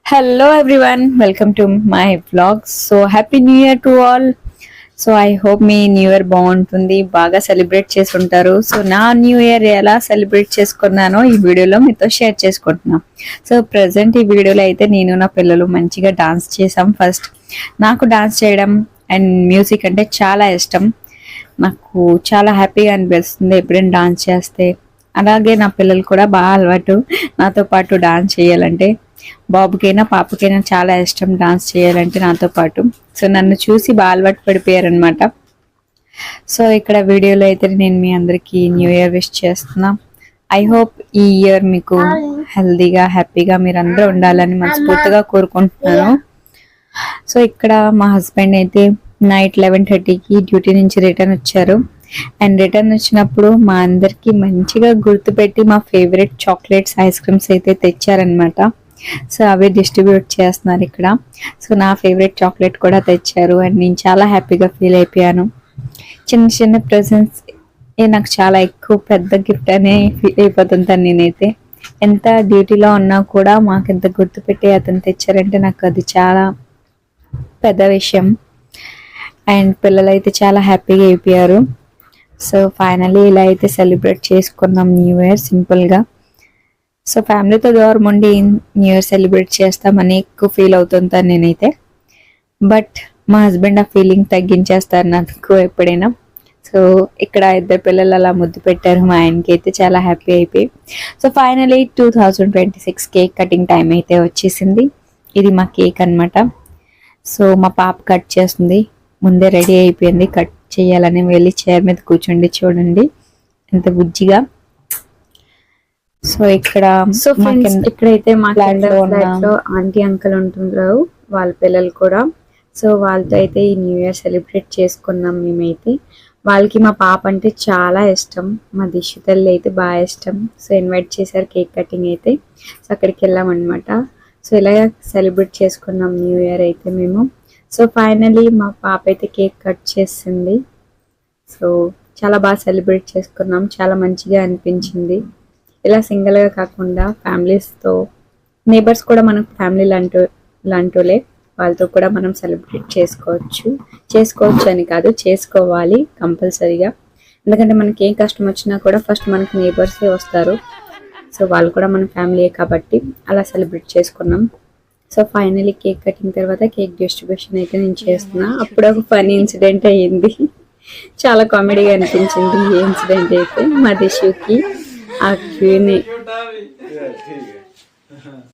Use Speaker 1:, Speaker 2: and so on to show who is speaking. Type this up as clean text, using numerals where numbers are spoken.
Speaker 1: Hello everyone, welcome to my vlog. So happy new year to all. So I hope me new year బాగుంటుంది, బాగా celebrate చేసి ఉంటారు. So నా new year ఎలా celebrate చేసుకున్నానో ఈ వీడియోలో మీతో షేర్ చేసుకుంటున్నాను. సో ప్రజెంట్ ఈ వీడియోలో అయితే నేను నా పిల్లలు మంచిగా డాన్స్ చేసాం. ఫస్ట్ నాకు డాన్స్ చేయడం అండ్ మ్యూజిక్ అంటే చాలా ఇష్టం. నాకు చాలా హ్యాపీగా అనిపిస్తుంది ఎప్పుడైనా డాన్స్ చేస్తే. అలాగే నా పిల్లలు కూడా బాగా అలవాటు నాతో పాటు డాన్స్ చేయాలంటే. బాబుకైనా పాపకైనా చాలా ఇష్టం డాన్స్ చేయాలంటే నాతో పాటు. సో నన్ను చూసి బాగా అలవాటు పడిపోయారనమాట. సో ఇక్కడ వీడియోలో అయితే నేను మీ అందరికీ న్యూ ఇయర్ విష్ చేస్తున్నా. ఐ హోప్ ఈ ఇయర్ మీకు హెల్దీగా హ్యాపీగా మీరందరూ ఉండాలని మనస్ఫూర్తిగా కోరుకుంటున్నాను. సో ఇక్కడ మా హస్బెండ్ అయితే నైట్ 11:30కి డ్యూటీ నుంచి రిటర్న్ వచ్చారు. అండ్ రిటర్న్ వచ్చినప్పుడు మా అందరికి మంచిగా గుర్తుపెట్టి మా ఫేవరెట్ చాక్లెట్స్, ఐస్ క్రీమ్స్ అయితే తెచ్చారనమాట. సో అవి డిస్ట్రిబ్యూట్ చేస్తున్నారు ఇక్కడ. సో నా ఫేవరెట్ చాక్లెట్ కూడా తెచ్చారు అండ్ నేను చాలా హ్యాపీగా ఫీల్ అయిపోయాను. చిన్న చిన్న ప్రెజెంట్స్ నాకు చాలా ఎక్కువ పెద్ద గిఫ్ట్ అనే ఫీల్ అయిపోతుంటాను నేనైతే. ఎంత డ్యూటీలో ఉన్నా కూడా మాకు ఎంత గుర్తుపెట్టి అతను తెచ్చారంటే నాకు అది చాలా పెద్ద విషయం. అండ్ పిల్లలు అయితే చాలా హ్యాపీగా అయిపోయారు. సో ఫైనల్లీ ఇలా అయితే సెలబ్రేట్ చేసుకున్నాం న్యూ ఇయర్ సింపుల్గా. సో ఫ్యామిలీతో దూరం ఉండి న్యూ ఇయర్ సెలబ్రేట్ చేస్తామని ఎక్కువ ఫీల్ అవుతుంటాను నేనైతే. బట్ మా హస్బెండ్ ఆ ఫీలింగ్ తగ్గించేస్తారు నాకు ఎప్పుడైనా. సో ఇక్కడ ఇద్దరు పిల్లలు అలా ముద్దు పెట్టారు. మా ఆయనకి అయితే చాలా హ్యాపీ అయిపోయి. So finally 2026 cake cutting time అయితే వచ్చేసింది. ఇది మా కేక్ అనమాట. సో మా పాప కట్ చేస్తుంది, ముందే రెడీ అయిపోయింది. కట్ చేయాలని వెళ్ళి చైర్ మీద కూర్చోండి, చూడండి ఎంత బుజ్జిగా. సో ఇక్కడ ఇక్కడైతే మా ఫ్లాట్లో ఆంటీ అంకుల్ ఉంటున్నారు, వాళ్ళ పిల్లలు కూడా. సో వాళ్ళతో అయితే ఈ న్యూ ఇయర్ సెలబ్రేట్ చేసుకున్నాం మేమైతే. వాళ్ళకి మా పాప అంటే చాలా ఇష్టం, మా దిశ తల్లి అయితే బాగా ఇష్టం. సో ఇన్వైట్ చేశారు కేక్ కటింగ్ అయితే. సో అక్కడికి వెళ్ళామన్నమాట. సో ఇలా సెలబ్రేట్ చేసుకున్నాం న్యూ ఇయర్ అయితే మేము. సో ఫైనలీ మా పాప అయితే కేక్ కట్ చేసింది. సో చాలా బాగా సెలబ్రేట్ చేసుకున్నాం, చాలా మంచిగా అనిపించింది. ఇలా సింగిల్గా కాకుండా ఫ్యామిలీస్తో, నేబర్స్ కూడా మనకు ఫ్యామిలీ లాంటోలే, వాళ్ళతో కూడా మనం సెలబ్రేట్ చేసుకోవచ్చు అని కాదు, చేసుకోవాలి కంపల్సరీగా. ఎందుకంటే మనకి ఏం కష్టం వచ్చినా కూడా ఫస్ట్ మనకి నేబర్సే వస్తారు. సో వాళ్ళు కూడా మన ఫ్యామిలీయే కాబట్టి అలా సెలబ్రేట్ చేసుకున్నాం. సో ఫైనలీ కేక్ కటింగ్ తర్వాత కేక్ డిస్ట్రిబ్యూషన్ అయితే నేను చేస్తున్నా. అప్పుడు ఒక ఫనీ ఇన్సిడెంట్ అయ్యింది, చాలా కామెడీగా అనిపించింది ఈ ఇన్సిడెంట్ అయితే. మా దిశకి ఆ క్యూని